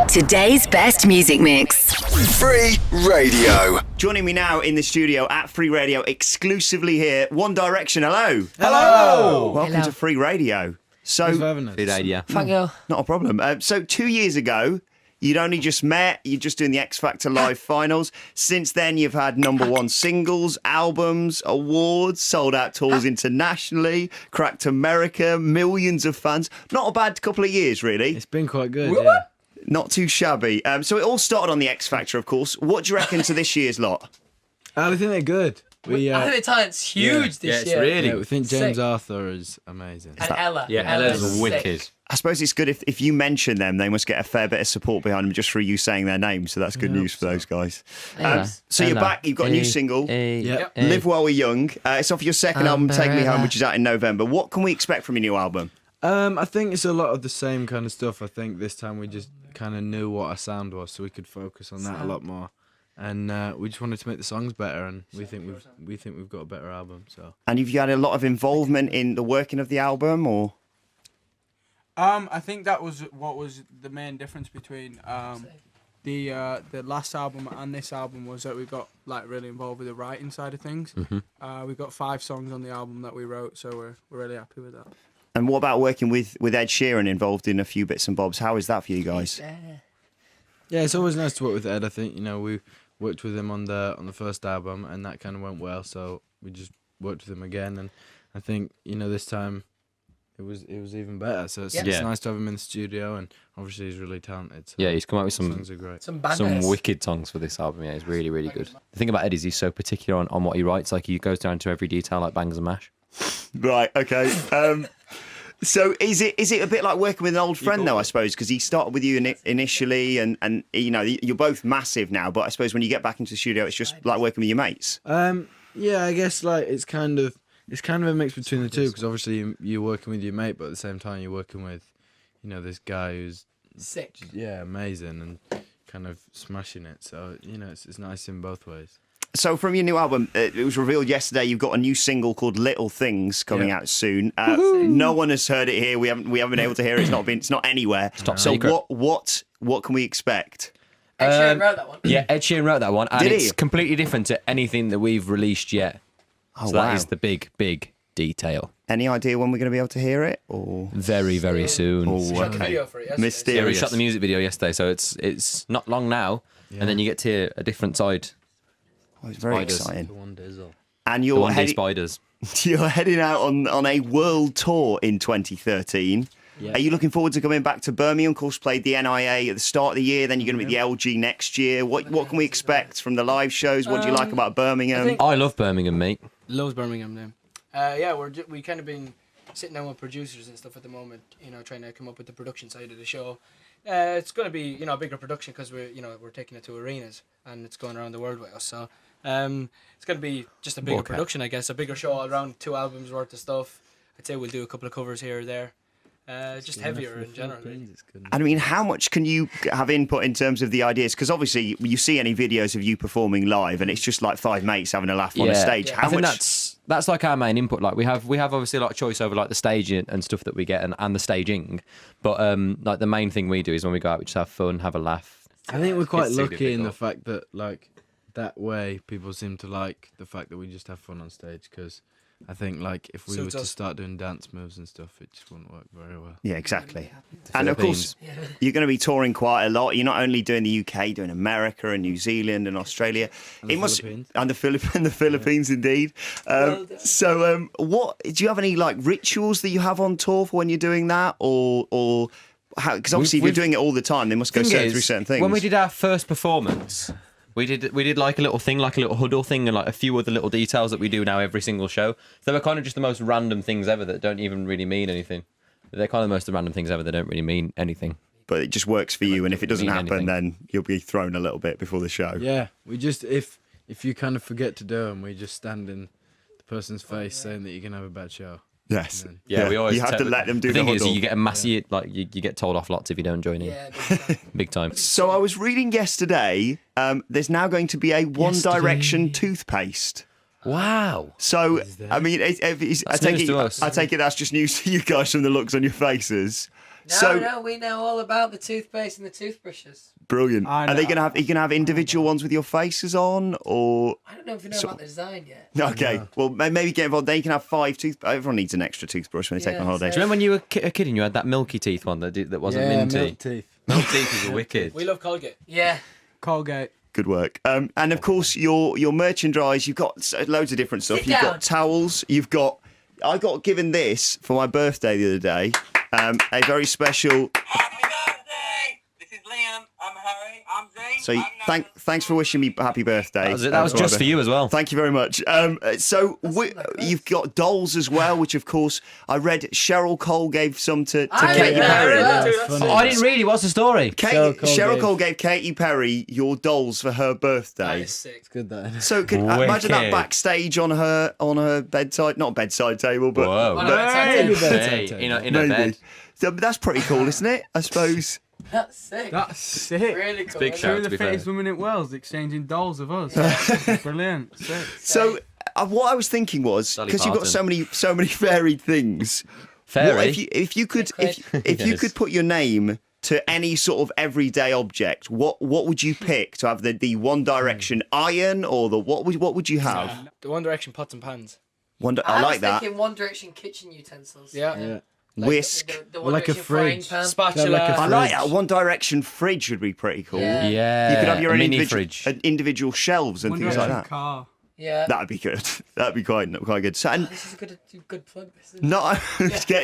Today's best music mix. Free Radio. Joining me now in the studio at Free Radio, exclusively here, One Direction. Hello. Hello. Welcome to Free Radio. So, Thanks for having us. Good idea. Thank you. not a problem. So 2 years ago, you'd only just met. You're just doing the X Factor Live finals. Since then, you've had #1 singles, albums, awards, sold out tours internationally, cracked America, millions of fans. Not a bad couple of years, really. It's been quite good, yeah. Not too shabby. So it all started on the X Factor, of course. What do you reckon to this year's lot? I think they're good. I think the talent's huge this year. really. Yeah, we think James Sick. Arthur is amazing. And Ella. Yeah, Ella's sick. wicked. I suppose it's good if you mention them, they must get a fair bit of support behind them just for you saying their names. So that's good news for those guys. So you're back. You've got a new single, Yep. Live While We're Young. It's off your second album, Take Me Home, which is out in November. What can we expect from your new album? I think it's a lot of the same kind of stuff. I think this time we just kind of knew what our sound was, so we could focus on that a lot more. And we just wanted to make the songs better, and we think we've got a better album. So. And have you had a lot of involvement in the working of the album, or? I think that was what was the main difference between the last album and this album was that we got like really involved with the writing side of things. Mm-hmm. We got 5 songs on the album that we wrote, so we're really happy with that. And what about working with Ed Sheeran involved in a few bits and bobs? How is that for you guys? Yeah, it's always nice to work with Ed. I think we worked with him on the first album, and that kind of went well. So we just worked with him again, and I think this time it was even better. So it's nice to have him in the studio, and obviously he's really talented. So He's come out with some songs are great. Some bangers. some wicked songs for this album. Yeah, it's really, really good. The thing about Ed is he's so particular on what he writes. Like he goes down to every detail, like bangers and mash. Right, okay. So is it a bit like working with an old friend though, I suppose, because he started with you initially and you're both massive now, but I suppose when you get back into the studio it's just like working with your mates. Yeah, I guess like it's kind of a mix between the two, because obviously you're working with your mate, but at the same time you're working with this guy who's Sick. amazing and kind of smashing it. So it's nice in both ways. So from your new album, it was revealed yesterday you've got a new single called Little Things coming out soon. No one has heard it here. We haven't been able to hear it. It's not anywhere. top so secret. what can we expect? Ed Sheeran wrote that one. Yeah, Ed Sheeran wrote that one, and Did he? it's completely different to anything that we've released yet. Oh, So wow. that is the big, big detail. Any idea when we're going to be able to hear it? Or Very, very soon. Shot the video for it yesterday. Yeah, we mysterious? shot the music video yesterday, so it's not long now, and then you get to hear a different side. Oh, it's very Spiders. exciting. The one dizzle. And The you're one-day heading, spiders. you're heading out on a world tour in 2013. Yeah. Are you looking forward to coming back to Birmingham? Of course, played the NIA at the start of the year, then you're going to be the LG next year. What can we expect from the live shows? What do you like about Birmingham? I love Birmingham, mate. Loves Birmingham then. We kind of been sitting down with producers and stuff at the moment, trying to come up with the production side of the show. It's going to be a bigger production because we're taking it to arenas and it's going around the world with us. So it's going to be just a bigger production, I guess, a bigger show, around 2 albums worth of stuff. I'd say we'll do a couple of covers here or there. Just heavier in general. I mean, how much can you have input in terms of the ideas? Because obviously, you see any videos of you performing live, and it's just like 5 mates having a laugh on a stage. Yeah. How I think much? that's like our main input. Like we have obviously a lot of choice over like the staging and stuff that we get and the staging, but like the main thing we do is when we go out, we just have fun, have a laugh. I think we're quite It's super lucky in the difficult. fact that like that way people seem to like the fact that we just have fun on stage, because I think like if we were to start doing dance moves and stuff, it just wouldn't work very well. Yeah, exactly. And of course, you're going to be touring quite a lot. You're not only doing the UK, doing America and New Zealand and Australia. And the Philippines. And the Philippines, indeed. So, what do you have any like rituals that you have on tour for when you're doing that, or how? Because obviously, if you're doing it all the time, they must go through certain things. When we did our first performance, we did like a little thing, like a little huddle thing, and like a few other little details that we do now every single show. They were kind of just the most random things ever that don't even really mean anything. They're kind of the most random things ever that don't really mean anything. But it just works for you, and if it doesn't mean happen, anything. then you'll be thrown a little bit before the show. Yeah, we just if you kind of forget to do them, we just stand in the person's face saying that you're gonna have a bad show. Yes. Yeah, we always you have to let them do the thing the is, huddle. you get a massive you get told off lots if you don't join in. Yeah, Big time. So I was reading yesterday, there's now going to be a One Direction toothpaste. Wow. So, I mean, I take news to us. it that's just news to you guys from the looks on your faces. No, we know all about the toothpaste and the toothbrushes. Brilliant. I Are they know. gonna have? Are you gonna have individual ones with your faces on, or? I don't know if you know So- about the design yet. Okay. Well, maybe get involved. Then you can have 5 tooth. Everyone needs an extra toothbrush when they take Yeah, on holiday. Do you remember when you were a kid and you had that milky teeth one that wasn't Yeah, minty? milk teeth. Milk teeth is wicked. We love Colgate. Yeah. Colgate. Good work. And of course, your merchandise. You've got loads of different stuff. Sit You've down. got towels. You've got. I got given this for my birthday the other day. A very special. Happy birthday! This is Liam. I'm Harry. I'm Zane. So I'm thanks for wishing me happy birthday. That was just for you as well. Thank you very much. You've got dolls as well, which of course I read Cheryl Cole gave some to I Katy read that Perry. as well. That's funny. Oh, I didn't read it. What's the story? Cheryl Cole gave Katy Perry your dolls for her That birthday. is sick. It's good that. So imagine that Wicked. backstage on her bedside, not bedside table, but Whoa. On a bedside Maybe table. bedside Hey, table. in a maybe. bed. So that's pretty cool, isn't it? I suppose. That's sick. That's sick. Really cool. big isn't shout. Two it? of to the be fair. fittest women in Wales exchanging dolls of us. Brilliant. Sick. So what I was thinking was Dolly because you've got so many varied things. Fairy. What if you could if you Yes. could put your name to any sort of everyday object, what would you pick to have the One Direction iron or the what would you have? The One Direction pots and pans. I I like was that. thinking One Direction kitchen utensils. Yeah. Yeah. Whisk. The Or One like a Direction frying fridge. pan. Spatula. like a I like fridge. that. One Direction fridge would be pretty cool. Yeah. Yeah. You could have your a own mini individual, fridge. individual shelves and One things like Direction that. car. Yeah. That'd be good. That'd be quite good. So, and This is a good plug. This is. not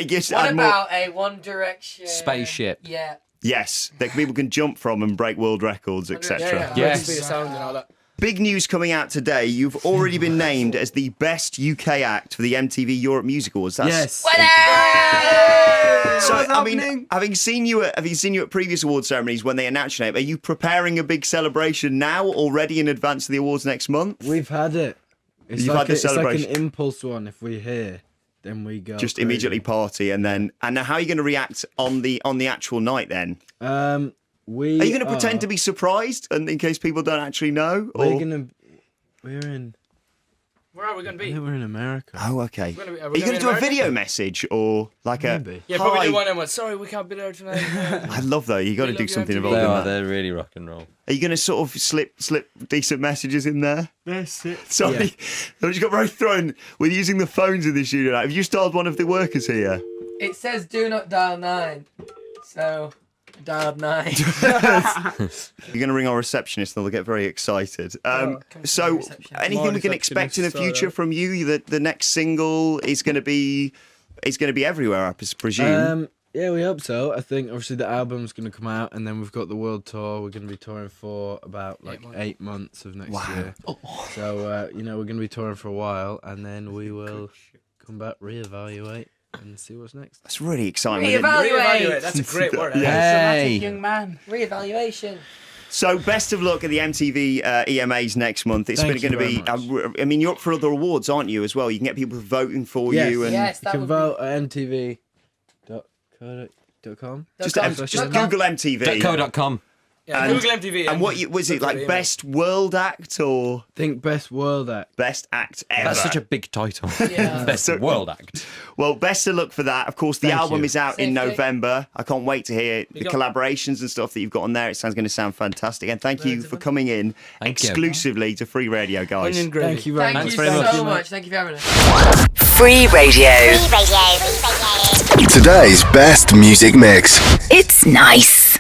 just What add more. about a One Direction Spaceship. Yeah. Yes, that people can jump from and break world records, Yeah, etc. yeah. Yes. Speed of sound and all that. Big news coming out today. You've already been named as the best UK act for the MTV Europe Music Awards. Yes. So, What's I mean, happening? having seen you at previous award ceremonies when they announced your name, are you preparing a big celebration now already in advance of the awards next month? We've had it. It's You've like had the it's like celebration. an impulse one. If we hear, then we go. Just crazy. immediately party and then now how are you going to react on the actual night then? We Are you going to pretend to be surprised and in case people don't actually know? We're Or... gonna. We're in. Where are we going to I be? think we're in America. Oh, okay. We're gonna be- Are we you gonna going to be do a in video message or like Maybe. Yeah, probably Hi. do one and one. Sorry, we can't be there tonight. I love that. You got to We do love you, something MTV. involved They in are. that. They're really rock and roll. Are you going to sort of slip decent messages in there? That's it. Sorry, I just got very thrown with using the phones in the studio. Have you started one of the workers here? It says do not dial 9. So, dialed 9. You're going to ring our receptionist and they'll get very excited. come to the So, reception. anything More we can expect in the receptionists, future from you? The next single is going to be everywhere, I presume. Yeah, we hope so. I think obviously the album's going to come out, and then we've got the world tour. We're going to be touring for about like 8 months of next year. So we're going to be touring for a while, and then we will come back, reevaluate, and see what's next. That's really exciting. Reevaluate. That's a great word. Hey. Young man. Reevaluation. So, best of luck at the MTV EMAs next month. It's Thank going to you be. very much. I mean, you're up for other awards, aren't you? As well, you can get people voting for Yes. you, and Yes, You that can would vote at mtv.co.com. just .com. Google MTV. .co.com. Yeah, And- Google MTV. And what was it like? Email. Best world act or Think best world act. best act ever? That's such a big title. Yeah. Best So- world act. Well, best of luck for that. Of course, the Thank album you. is out in Safety. November. I can't wait to hear the got- collaborations and stuff that you've got on there. It's going to sound fantastic. And thank you for coming in Thank you. exclusively to Free Radio, guys. Onion gravy. Thank you very Thank much. you very much. so much. Thank you for having us. Free Radio. Today's best music mix. It's nice.